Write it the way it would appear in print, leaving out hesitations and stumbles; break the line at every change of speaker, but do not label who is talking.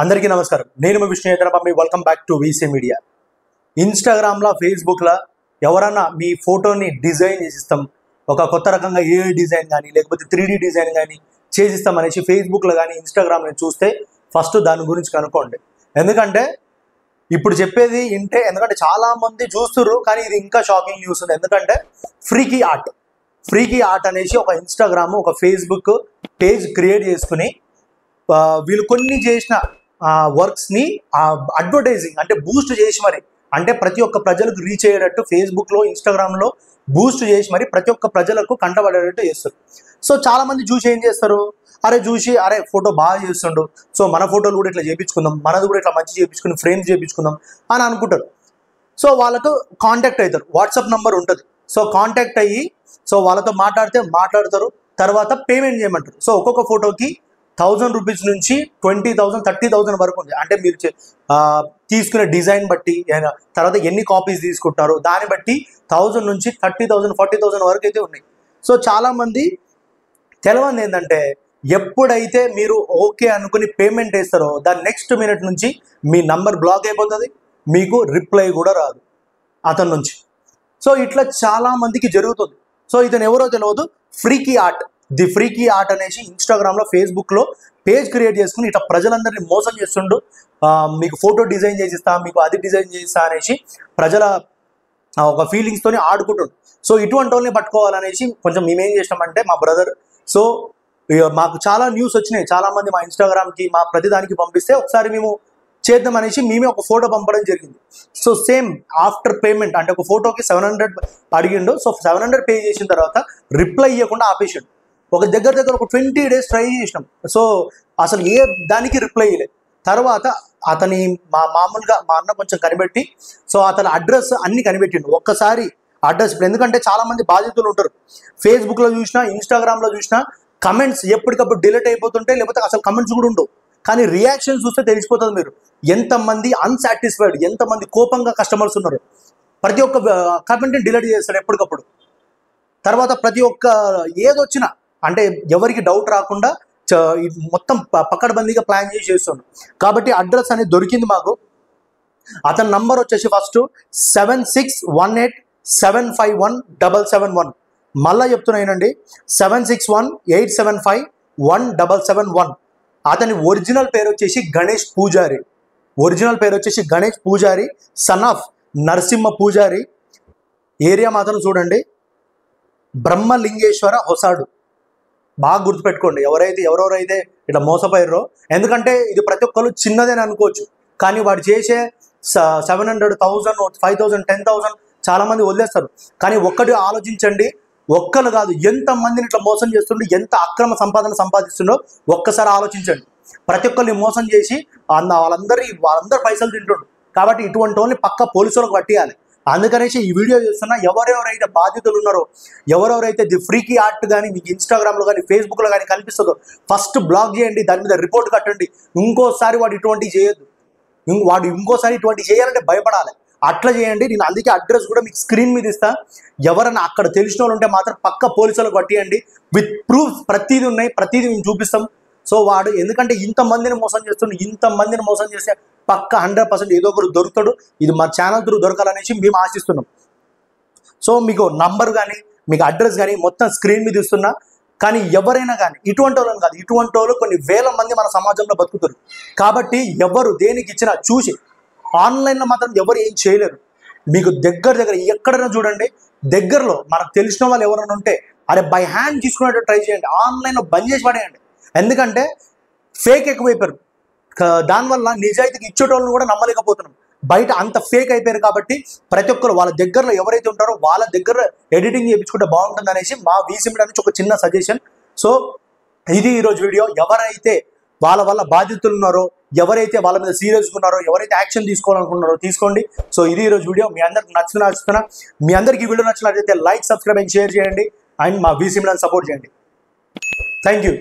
అందరికీ నమస్కారం. నేను మీ Vishnu Hyderabad. Welcome back to VC media. ఇన్స్టాగ్రామ్లో, ఫేస్బుక్లో ఎవరన్నా మీ ఫోటోని డిజైన్ చేసిస్తాం, ఒక కొత్త రకంగా ఏఐ డిజైన్ కానీ లేకపోతే 3D డిజైన్ కానీ చేసిస్తాం అనేసి ఫేస్బుక్లో కానీ ఇన్స్టాగ్రామ్లో చూస్తే ఫస్ట్ దాని గురించి కనుక్కోండి. ఎందుకంటే ఇప్పుడు చెప్పేది ఇంటే, ఎందుకంటే చాలామంది చూస్తున్నారు కానీ ఇది ఇంకా షాకింగ్ న్యూస్ ఉంది. ఎందుకంటే ఫ్రీకీ ఆర్ట్ అనేసి ఒక ఇన్స్టాగ్రామ్, ఒక ఫేస్బుక్ పేజ్ క్రియేట్ చేసుకుని వీళ్ళు కొన్ని చేసిన వర్క్స్ని అడ్వర్టైజింగ్ అంటే బూస్ట్ చేసి మరి, అంటే ప్రతి ఒక్క ప్రజలకు రీచ్ అయ్యేటట్టు ఫేస్బుక్లో, ఇన్స్టాగ్రామ్లో బూస్ట్ చేసి మరి ప్రతి ఒక్క ప్రజలకు కంటపడేటట్టు చేస్తారు. సో చాలామంది చూసి ఏం చేస్తారు, అరే ఫోటో బాగా చేస్తుండు, సో మన ఫోటోలు కూడా ఇట్లా చేయించుకుందాం, మనది కూడా ఇట్లా మంచి చేయించుకుని ఫ్రేమ్స్ చేయించుకుందాం అని అనుకుంటారు. సో వాళ్ళతో కాంటాక్ట్ అవుతారు, వాట్సాప్ నెంబర్ ఉంటుంది. సో కాంటాక్ట్ అయ్యి సో వాళ్ళతో మాట్లాడతారు, తర్వాత పేమెంట్ చేయమంటారు. సో ఒక్కొక్క ఫోటోకి 1000 రూపీస్ నుంచి 20,000 30,000 వరకు ఉంది. అంటే మీరు తీసుకునే డిజైన్ బట్టి, తర్వాత ఎన్ని కాపీస్ తీసుకుంటారో దాన్ని బట్టి 1000 నుంచి 30,000 40,000 వరకు అయితే ఉన్నాయి. సో చాలామంది తెలవంది ఏంటంటే, ఎప్పుడైతే మీరు ఓకే అనుకుని పేమెంట్ వేస్తారో దాని నెక్స్ట్ మినిట్ నుంచి మీ నంబర్ బ్లాక్ అయిపోతుంది, మీకు రిప్లై కూడా రాదు అతని నుంచి. సో ఇట్లా చాలామందికి జరుగుతుంది. సో ఇతను ఎవరో తెలియదు, ఫ్రీకీ ఆర్ట్ అనేసి ఇన్స్టాగ్రామ్లో, ఫేస్బుక్లో పేజ్ క్రియేట్ చేసుకుని ఇట్లా ప్రజలందరినీ మోసం చేస్తుండు. మీకు ఫోటో డిజైన్ చేసిస్తా, మీకు అది డిజైన్ చేసిస్తా అనేసి ప్రజల ఒక ఫీలింగ్స్తోని ఆడుకుంటుండు. సో ఇటువంటి వాళ్ళని పట్టుకోవాలనేసి కొంచెం మేమేం చేసినామంటే, మా బ్రదర్, సో మాకు చాలా న్యూస్ వచ్చినాయి, చాలామంది మా ఇన్స్టాగ్రామ్కి మా ప్రతిదానికి పంపిస్తే ఒకసారి మేము చేద్దాం అనేసి మేమే ఒక ఫోటో పంపడం జరిగింది. సో సేమ్ ఆఫ్టర్ పేమెంట్, అంటే ఒక ఫోటోకి 700 అడిగిండు. సో 700 పే చేసిన తర్వాత రిప్లై ఇవ్వకుండా ఆపేసాడు. ఒక దగ్గర ఒక 20 days ట్రై చేసినాం. సో అసలు ఏ దానికి రిప్లై ఇవ్వలేదు. తర్వాత అతని మామూలుగా మా అన్న కొంచెం కనిపెట్టి, సో అతని అడ్రస్ అన్ని కనిపెట్టిండు. ఒక్కసారి అడ్రస్, ఇప్పుడు ఎందుకంటే చాలామంది బాధితులు ఉంటారు, ఫేస్బుక్లో చూసినా, ఇన్స్టాగ్రామ్లో చూసినా కమెంట్స్ ఎప్పటికప్పుడు డిలీట్ అయిపోతుంటే, లేకపోతే అసలు కమెంట్స్ కూడా ఉండవు. కానీ రియాక్షన్ చూస్తే తెలిసిపోతుంది మీరు ఎంతమంది అన్సాటిస్ఫైడ్, ఎంతమంది కోపంగా కస్టమర్స్ ఉన్నారు. ప్రతి ఒక్క కమెంట్ని డిలీట్ చేస్తాడు ఎప్పటికప్పుడు. తర్వాత ప్రతి ఒక్క ఏదొచ్చినా, అంటే ఎవరికి డౌట్ రాకుండా మొత్తం పకడ్బందీగా ప్లాన్ చేస్తుండు. కాబట్టి అడ్రస్ అనేది దొరికింది మాకు. అతని నంబర్ వచ్చేసి ఫస్ట్ 7618751771. మళ్ళా చెప్తున్నానండి, 7618751771. అతని ఒరిజినల్ పేరు వచ్చేసి గణేష్ పూజారి, సన్ ఆఫ్ నరసింహ పూజారి. ఏరియా మాత్రం చూడండి, బ్రహ్మలింగేశ్వర హొసాడు. బాగా గుర్తుపెట్టుకోండి ఎవరెవరైతే ఇట్లా మోసపోయారో. ఎందుకంటే ఇది ప్రతి ఒక్కరు చిన్నదేని అనుకోవచ్చు, కానీ వాడు చేసే 700, 1000, 5000, 10,000 చాలామంది వదిలేస్తారు. కానీ ఒక్కటి ఆలోచించండి, ఒక్కరు కాదు ఎంతమందిని ఇట్లా మోసం చేస్తుండో, ఎంత అక్రమ సంపాదిస్తుండో ఒక్కసారి ఆలోచించండి. ప్రతి ఒక్కరిని మోసం చేసి వాళ్ళందరి పైసలు తింటుండు. కాబట్టి ఇటువంటి వాళ్ళని పక్క పోలీసులకు పట్టియాలి. అందుకనేసి ఈ వీడియో చేస్తున్నా. ఎవరెవరైతే బాధితులు ఉన్నారో, ఎవరెవరైతే ది ఫ్రీకీ ఆర్ట్ కానీ మీకు ఇన్స్టాగ్రామ్లో కానీ ఫేస్బుక్లో కానీ కనిపిస్తుందో ఫస్ట్ బ్లాక్ చేయండి, దాని మీద రిపోర్ట్ కట్టండి. ఇంకోసారి వాడు ఇటువంటివి చేయొద్దు. ఇంకోసారి ఇటువంటి చేయాలంటే భయపడాలి. అట్లా చేయండి. నేను అందుకే అడ్రస్ కూడా మీకు స్క్రీన్ మీద ఇస్తా. ఎవరైనా అక్కడ తెలిసిన వాళ్ళు ఉంటే మాత్రం పక్క పోలీసులకు పట్టియండి. విత్ ప్రూఫ్ ప్రతిదీ ఉన్నాయి, ప్రతిదీ మేము చూపిస్తాం. సో వాడు ఎందుకంటే ఇంతమందిని మోసం చేస్తే పక్క 100% ఏదో ఒకరు దొరుకుతాడు. ఇది మా ఛానల్ త్రూ దొరకాలనేసి మేము ఆశిస్తున్నాం. సో మీకు నంబర్ కానీ, మీకు అడ్రస్ కానీ మొత్తం స్క్రీన్ మీద ఇస్తున్నా. కానీ ఎవరైనా కానీ ఇటువంటి వాళ్ళని కాదు, ఇటువంటి వాళ్ళు కొన్ని వేల మంది మన సమాజంలో బతుకుతారు. కాబట్టి ఎవరు దేనికి ఇచ్చినా చూసి, ఆన్లైన్లో మాత్రం ఎవరు ఏం చేయలేరు. మీకు దగ్గర ఎక్కడైనా చూడండి, దగ్గరలో మనకు తెలిసిన వాళ్ళు ఎవరైనా ఉంటే బై హ్యాండ్ తీసుకునేటట్టు ట్రై చేయండి. ఆన్లైన్లో బంద్ చేసి పడేయండి. ఎందుకంటే ఫేక్ ఎక్కువైపోయారు. దానివల్ల నిజాయితీకి ఇచ్చేటోళ్ళని కూడా నమ్మలేకపోతున్నాం. బయట అంత ఫేక్ అయిపోయారు. కాబట్టి ప్రతి ఒక్కరు వాళ్ళ దగ్గరలో ఎవరైతే ఉంటారో వాళ్ళ దగ్గర ఎడిటింగ్ చేయించుకుంటే బాగుంటుంది అనేసి మా వీసీ మీడియా నుంచి ఒక చిన్న సజెషన్. సో ఇది ఈరోజు వీడియో. ఎవరైతే వాళ్ళ వల్ల బాధితులు ఉన్నారో, ఎవరైతే వాళ్ళ మీద సీరియస్గా ఉన్నారో, ఎవరైతే యాక్షన్ తీసుకోవాలనుకున్నారో తీసుకోండి. సో ఇది ఈరోజు వీడియో. మీ అందరికి నచ్చుతున్నా. మీ అందరికి వీడియో నచ్చినట్లయితే లైక్, సబ్స్క్రైబ్ అండ్ షేర్ చేయండి. అండ్ మా వీసీ మీడియాని సపోర్ట్ చేయండి. Thank you.